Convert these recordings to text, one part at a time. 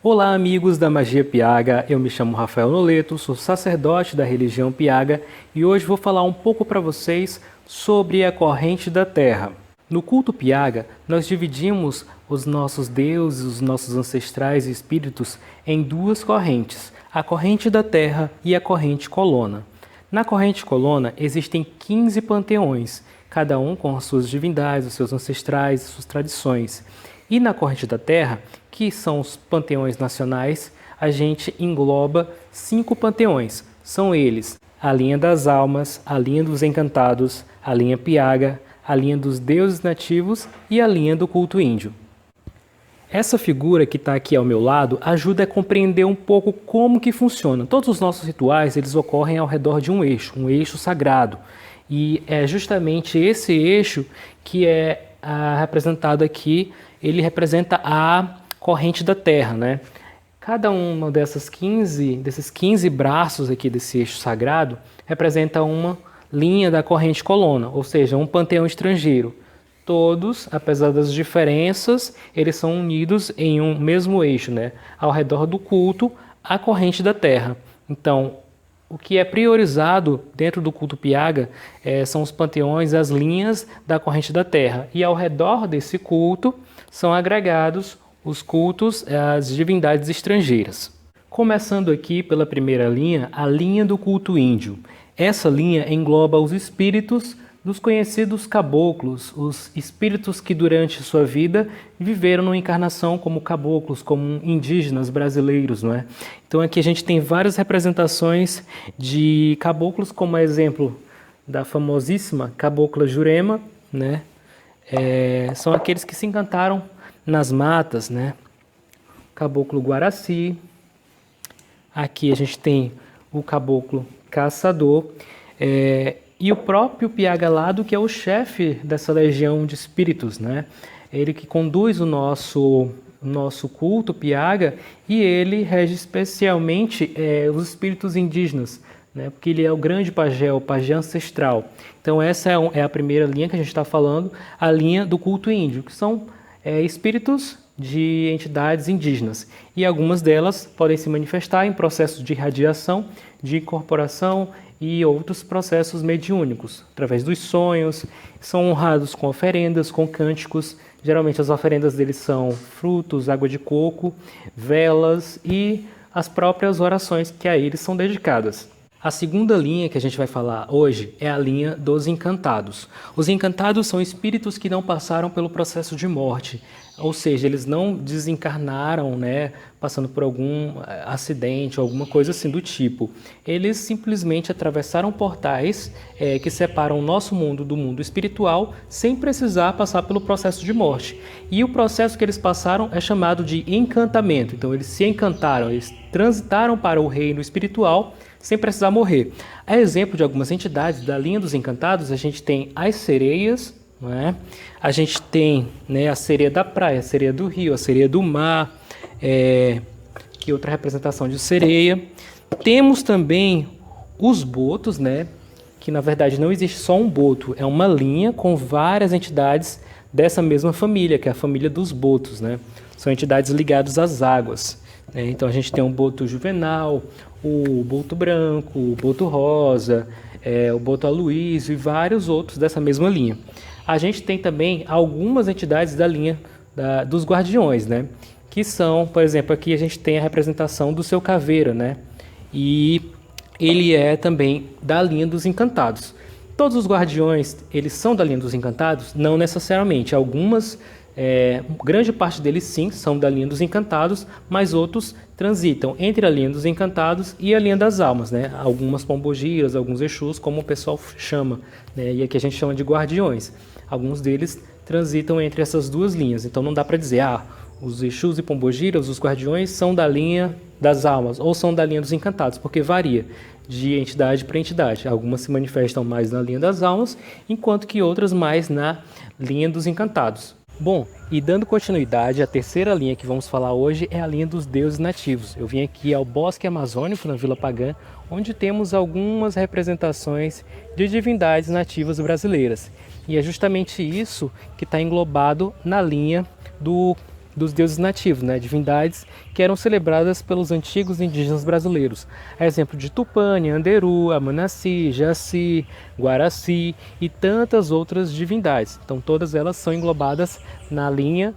Olá, amigos da Magia Piaga, eu me chamo Rafael Noleto, sou sacerdote da religião Piaga e hoje vou falar um pouco para vocês sobre a corrente da Terra. No culto Piaga, nós dividimos os nossos deuses, os nossos ancestrais e espíritos em duas correntes, a corrente da Terra e a corrente Colona. Na corrente Colona existem 15 panteões, cada um com as suas divindades, os seus ancestrais, suas tradições. E na corrente da Terra, que são os panteões nacionais, a gente engloba 5 panteões. São eles a linha das almas, a linha dos encantados, a linha Piaga, a linha dos deuses nativos e a linha do culto índio. Essa figura que está aqui ao meu lado ajuda a compreender um pouco como que funciona. Todos os nossos rituais eles ocorrem ao redor de um eixo sagrado. E é justamente esse eixo que é representado aqui, ele representa a corrente da Terra, né? Cada uma desses 15 braços aqui desse eixo sagrado representa uma linha da corrente Colona, ou seja, um panteão estrangeiro. Todos, apesar das diferenças, eles são unidos em um mesmo eixo, né? Ao redor do culto à corrente da Terra. Então, o que é priorizado dentro do culto Piaga são os panteões, as linhas da corrente da Terra. E ao redor desse culto são agregados os cultos às divindades estrangeiras. Começando aqui pela primeira linha, a linha do culto índio. Essa linha engloba os espíritos dos conhecidos caboclos, os espíritos que durante sua vida viveram numa encarnação como caboclos, como indígenas brasileiros, não é? Então aqui a gente tem várias representações de caboclos, como exemplo da famosíssima cabocla Jurema, né? São aqueles que se encantaram nas matas, né? Caboclo Guaraci. Aqui a gente tem o caboclo Caçador. E o próprio Piaga Lado, que é o chefe dessa legião de espíritos, né? Ele que conduz o nosso culto Piaga e ele rege especialmente os espíritos indígenas, né? Porque ele é o grande pajé, o pajé ancestral. Então essa é a primeira linha que a gente está falando, a linha do culto índio, que são espíritos de entidades indígenas. E algumas delas podem se manifestar em processos de radiação, de incorporação e outros processos mediúnicos, através dos sonhos, são honrados com oferendas, com cânticos. Geralmente as oferendas deles são frutos, água de coco, velas e as próprias orações que a eles são dedicadas. A segunda linha que a gente vai falar hoje é a linha dos encantados. Os encantados são espíritos que não passaram pelo processo de morte, ou seja, eles não desencarnaram, né, passando por algum acidente ou alguma coisa assim do tipo. Eles simplesmente atravessaram portais que separam o nosso mundo do mundo espiritual sem precisar passar pelo processo de morte. E o processo que eles passaram é chamado de encantamento. Então eles se encantaram, eles transitaram para o reino espiritual sem precisar morrer. A exemplo de algumas entidades da linha dos encantados, a gente tem as sereias, não é? A gente tem, né, a sereia da praia, a sereia do rio, a sereia do mar, que é outra representação de sereia. Temos também os botos, né, que na verdade não existe só um boto, é uma linha com várias entidades dessa mesma família, que é a família dos botos, né? São entidades ligadas às águas. Então a gente tem o boto juvenal, o boto branco, o boto rosa, o boto Aloísio e vários outros dessa mesma linha. A gente tem também algumas entidades da linha dos guardiões, né? Que são, por exemplo, aqui a gente tem a representação do seu caveira, né? E ele é também da linha dos encantados. Todos os guardiões, eles são da linha dos encantados? Não necessariamente. Algumas, grande parte deles sim, são da linha dos encantados, mas outros transitam entre a linha dos encantados e a linha das almas, né? Algumas pombogiras, alguns exus, como o pessoal chama, né? E aqui a gente chama de guardiões. Alguns deles transitam entre essas duas linhas, então não dá para dizer, os exus e pombogiras, os guardiões, são da linha das almas ou são da linha dos encantados, porque varia de entidade para entidade. Algumas se manifestam mais na linha das almas, enquanto que outras mais na linha dos encantados. Bom, e dando continuidade, a terceira linha que vamos falar hoje é a linha dos deuses nativos. Eu vim aqui ao Bosque Amazônico, na Vila Pagã, onde temos algumas representações de divindades nativas brasileiras. E é justamente isso que está englobado na linha do dos deuses nativos, né, divindades que eram celebradas pelos antigos indígenas brasileiros. A exemplo de Tupã, Nhanderu, Amanaci, Jaci, Guaraci e tantas outras divindades. Então todas elas são englobadas na linha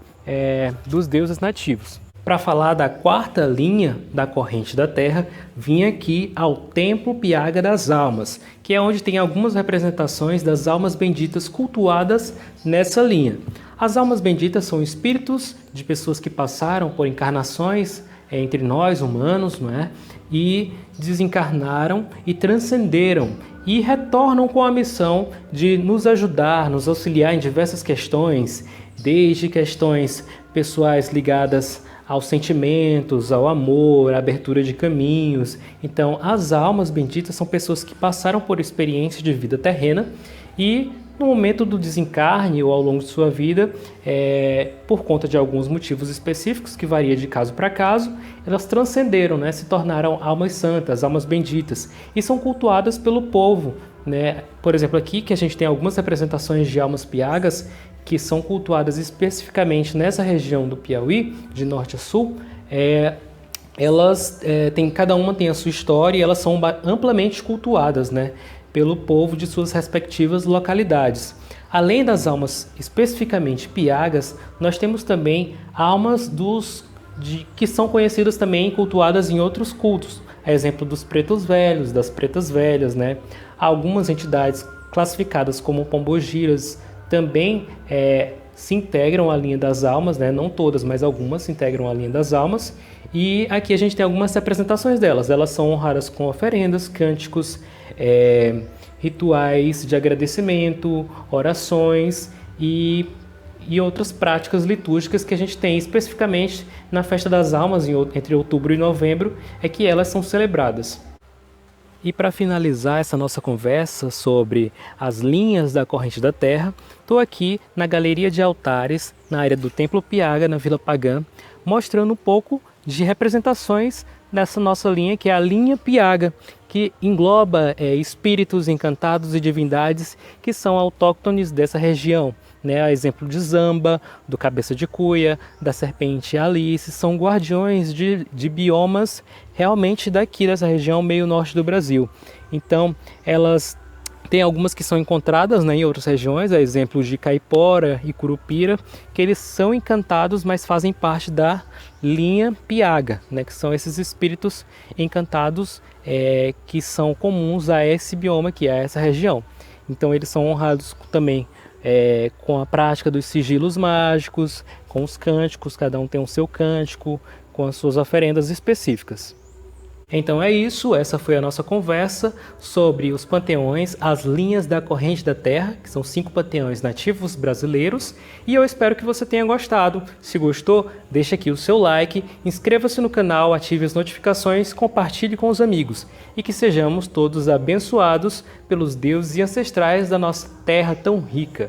dos deuses nativos. Para falar da quarta linha da corrente da Terra, vim aqui ao Templo Piaga das Almas, que é onde tem algumas representações das almas benditas cultuadas nessa linha. As almas benditas são espíritos de pessoas que passaram por encarnações entre nós, humanos, não é? E desencarnaram e transcenderam e retornam com a missão de nos ajudar, nos auxiliar em diversas questões, desde questões pessoais ligadas aos sentimentos, ao amor, à abertura de caminhos. Então, as almas benditas são pessoas que passaram por experiências de vida terrena e, no momento do desencarne ou ao longo de sua vida, por conta de alguns motivos específicos, que varia de caso para caso, elas transcenderam, né? Se tornaram almas santas, almas benditas, e são cultuadas pelo povo, né? Por exemplo, aqui que a gente tem algumas representações de almas piagas, que são cultuadas especificamente nessa região do Piauí, de norte a sul. Elas cada uma tem a sua história e elas são amplamente cultuadas, né, pelo povo de suas respectivas localidades. Além das almas especificamente piagas, nós temos também almas que são conhecidas também e cultuadas em outros cultos. A exemplo dos pretos velhos, das pretas velhas, né? Algumas entidades classificadas como pombogiras também se integram à linha das almas, né? Não todas, mas algumas se integram à linha das almas. E aqui a gente tem algumas representações delas. Elas são honradas com oferendas, cânticos, rituais de agradecimento, orações e outras práticas litúrgicas que a gente tem especificamente na Festa das Almas, entre outubro e novembro, é que elas são celebradas. E para finalizar essa nossa conversa sobre as linhas da corrente da Terra, estou aqui na galeria de altares, na área do Templo Piaga, na Vila Pagã, mostrando um pouco de representações dessa nossa linha, que é a linha Piaga, que engloba espíritos encantados e divindades que são autóctones dessa região. Né, a exemplo de Zamba, do Cabeça de Cuia, da Serpente Alice, são guardiões de biomas realmente daqui dessa região meio norte do Brasil. Então, elas têm algumas que são encontradas, né, em outras regiões, a exemplo de Caipora e Curupira, que eles são encantados, mas fazem parte da linha Piaga, né, que são esses espíritos encantados que são comuns a esse bioma, que é essa região. Então, eles são honrados também com a prática dos sigilos mágicos, com os cânticos, cada um tem o seu cântico, com as suas oferendas específicas. Então é isso, essa foi a nossa conversa sobre os panteões, as linhas da corrente da Terra, que são 5 panteões nativos brasileiros, e eu espero que você tenha gostado. Se gostou, deixa aqui o seu like, inscreva-se no canal, ative as notificações, compartilhe com os amigos, e que sejamos todos abençoados pelos deuses e ancestrais da nossa terra tão rica.